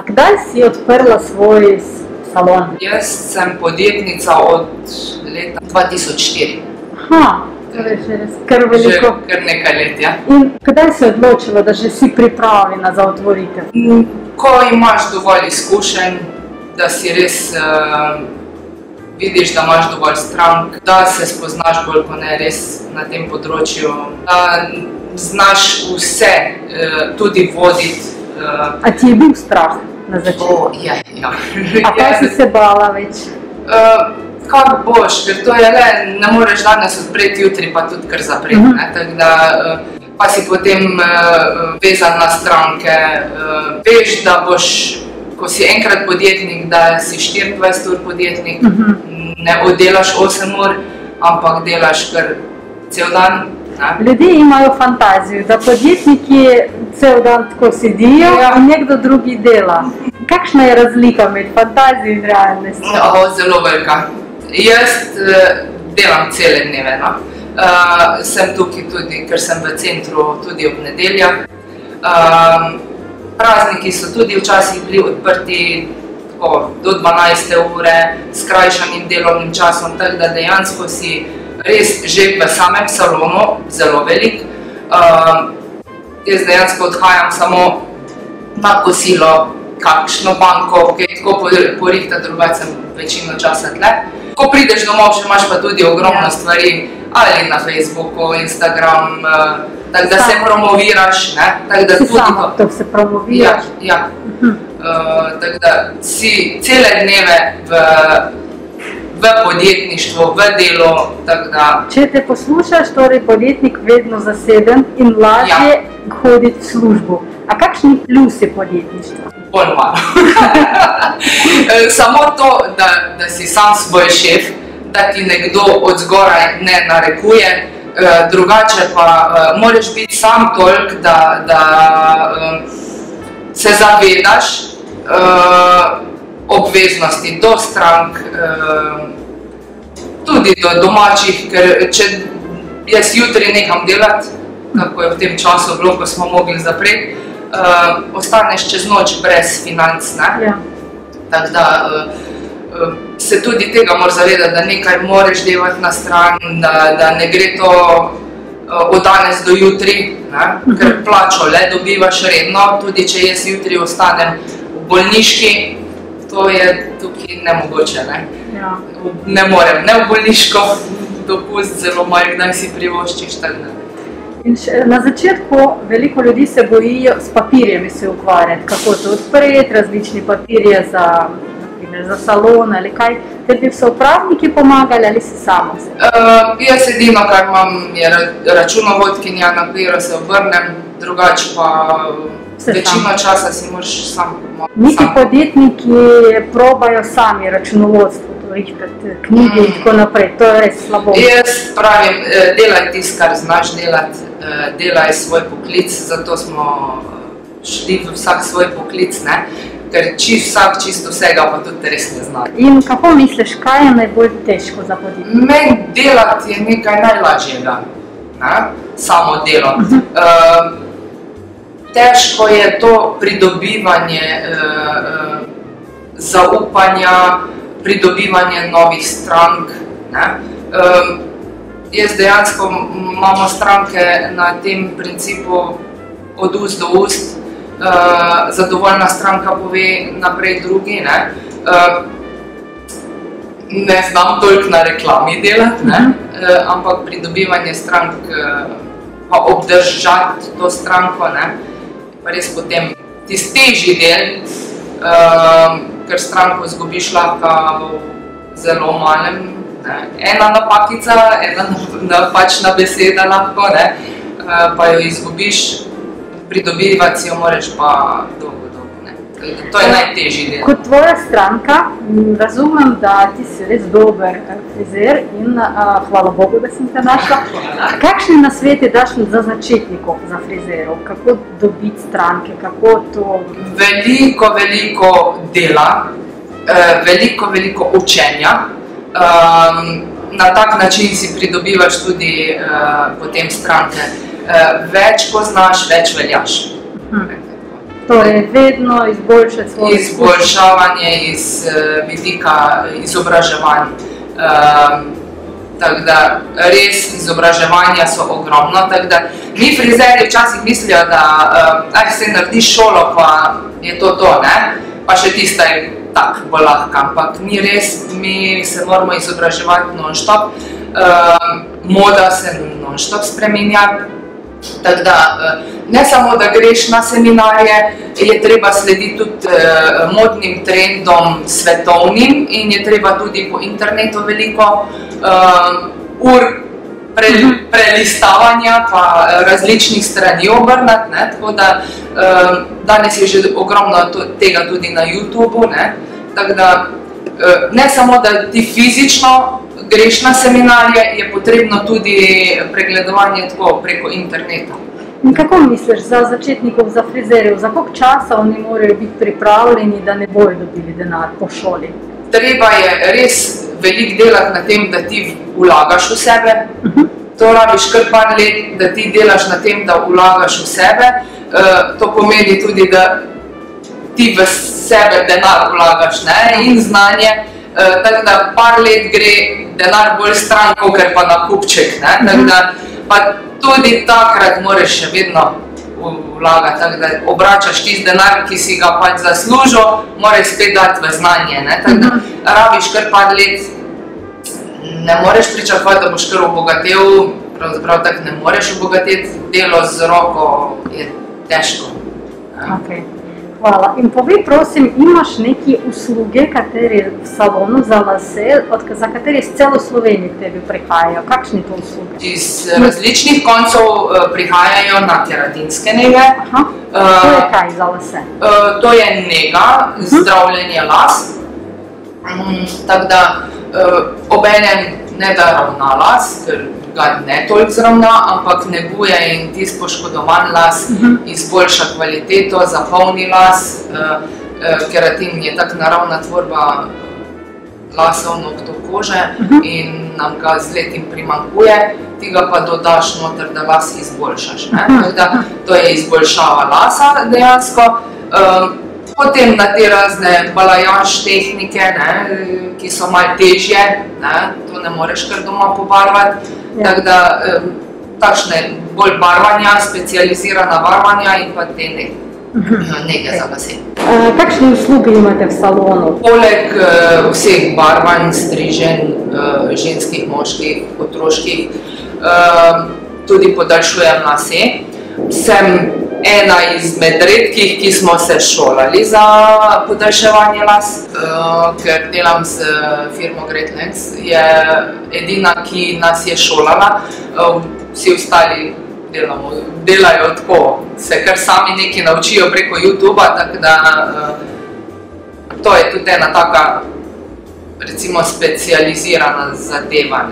Kdaj si odprla svoj salon? Jaz sem podjetnica od leta 2004. Torej že res kar veliko. Že kar nekaj let, ja. In kdaj si odločila, da že si pripravljena za otvoritev? Ko imaš dovolj izkušenj, da si res vidiš, da imaš dovolj strank, da se spoznaš bolj kot ne res na tem področju, da znaš vse tudi voditi. A ti je bil strah na začetku? Ja. A kaj si se bala več? Kako boš, ker to je le, ne moreš danes odpreti, jutri pa tudi kar zapreti, tako da pa si potem vezan na stranke, veš, da boš, ko si enkrat podjetnik, da si 24 ur podjetnik, ne oddelaš 8 ur, ampak delaš kar cel dan. Ljudje imajo fantazijo, da podjetniki cel dan tako sedijo in nekdo drugi dela. Kakšna je razlika med fantazijo in realnostjo? Zelo velika. Jaz delam cele dneve. Sem tukaj tudi, ker sem v centru tudi ob nedeljah. Prazniki so tudi včasih bili odprti do 12. ure s skrajšanim delovnim časom, tako da dejansko si res že v samem salonu zelo velik. Jaz dejansko odhajam samo na kosilo, kakšno banko, ki je tako porihta, drugače sem večino časa tle. Ko prideš domov, še imaš pa tudi ogromno stvari, ali na Facebooku, Instagram, tako da se promoviraš. Si sama to se promoviraš? Ja. Tako da si cele dneve v podjetništvu, v delu, tako da... Če te poslušaš, torej podjetnik vedno zaseden in lažje hoditi v službo. A kakšni plus je podjetništvo? Bolj malo. Samo to, da si sam svoj šef, da ti nekdo od zgoraj ne narekuje, drugače pa moraš biti sam toliko, da se zavedaš obveznosti do strank, tudi do domačih, ker če jaz jutri neham delati, kako je v tem času bilo, ko smo mogli zapreti, ostaneš čez noč brez financ. Tako da se tudi tega moraš zavedati, da nekaj moraš delati na stran, da ne gre to od danes do jutri, ker plačo le dobivaš redno, tudi če jaz jutri ostanem v bolniški, to je tukaj nemogoče. Ne morem, ne v bolniško dopust, zelo malo kdaj si privoščiš. Na začetku veliko ljudi se bojijo s papirjem se ukvarjati, kako to odpreti, različni papirje za salon ali kaj. Te bi so upravniki pomagali ali si sama vse? Jaz edino, kar imam, je računovodkinja, na katero se obrnem, drugače pa večino časa si moraš sam pomagati. Neki podjetniki probajo sami računovodstvo, rihtati knjige in tako naprej, to je res slabo. Jaz pravim, delaj tisto, kar znaš delati, delaj svoj poklic, zato smo šli v vsak svoj poklic, ker vsak čisto vsega pa tudi res ne zna. In kako misliš, kaj je najbolj težko za podjetje? Meni delati je nekaj najlažjega, samo delo. Težko je to pridobivanje zaupanja, pridobivanje novih strank. Jaz dejansko imamo stranke na tem principu od ust do ust, zadovoljna stranka pove naprej drugi. Ne znam toliko na reklami delati, ampak pridobivanje strank, pa obdržati to stranko, pa res potem tisti težji del, ker stranko izgubiš lahko zelo malem. Ena napakica, ena napačna beseda lahko, pa jo izgubiš, pridobivati si jo moraš pa dolgo. To je najtežji del. Kot tvoja stranka razumem, da ti si res dober frizer in hvala Bogu, da sem te našla. Kakšni nasveti daš za začetnikov, za frizerov? Kako dobiti stranke, kako to... Veliko dela, veliko učenja. Na tak način si pridobivaš tudi potem stranke. Več ko znaš, več veljaš. Torej, vedno izboljšati svoje izboljšavanje iz vidika izobraževanja. Tako da res izobraževanja so ogromno, tako da mi frizerji včasih mislijo, da se narediš šolo, pa je to, ne? Pa še tista je tak bolj lahka, ampak ni res, mi se moramo izobraževati non-stop, moda se non-stop spreminja, tako da ne samo, da greš na seminarje, je treba slediti tudi modnim trendom svetovnim in je treba tudi po internetu veliko ur prelistavanja pa različnih strani obrnati, tako da danes je že ogromno tega tudi na YouTubu, tako da ne samo, da ti fizično greš na seminarje, je potrebno tudi pregledovanje tako preko interneta. In kako misliš za začetnikov, za frizerjev, za koliko časa oni morajo biti pripravljeni, da ne bojo dobili denar po šoli? Treba je res veliko delati na tem, da ti vlagaš v sebe. To rabiš kar par let, da ti delaš na tem, da vlagaš v sebe. To pomeni tudi, da ti v sebe denar vlagaš in znanje. Tako da par let gre denar bolj stran, kakor pa na kupček. Tako da pa tudi takrat moraš še vedno vlagati, tako da obračaš tisti denar, ki si ga pač zaslužil, moraš spet dati v znanje. Tako da rabiš kar par let, ne moreš pričakovati, da boš kar obogatel, pravzaprav tako ne moreš obogateti, delo z roko je težko. Hvala. In povej, prosim, imaš neke usluge, katere v salonu za lase, za katere iz celo Slovenije k tebi prihajajo? Kakšne to usluge? Iz različnih koncev prihajajo na keratinske nege. To je kaj za lase? To je nega, zdravljenje las. Tako da obenem ne da ravna las, ker ga ne toliko zravna, ampak neguje in tisti poškodovan las izboljša kvaliteto, zapolni las. Keratin je tak naravna tvorba lasov, nohtov, kože in nam ga z letim primanjkuje, ti ga pa dodaš noter, da las izboljšaš. Tako da to je izboljšava lasa dejansko. Potem na te razne balajaž tehnike, ki so malo težje, to ne moreš kar doma pobarvati. Tako da takšne bolj barvanja, specializirana barvanja in pa te nege za lase. Kakšne usluge imate v salonu? Poleg vseh barvanj, striženj, ženskih, moških, otroških, tudi podaljšujem lase. Sem ena izmed redkih, ki smo se šolali za podaljševanje las, ker delam z firmo Great Lengths, je edina, ki nas je šolala. Vsi ostali delajo tako, se kar sami nekaj naučijo preko YouTuba, tako da to je tudi ena taka, recimo, specializirana zadeva.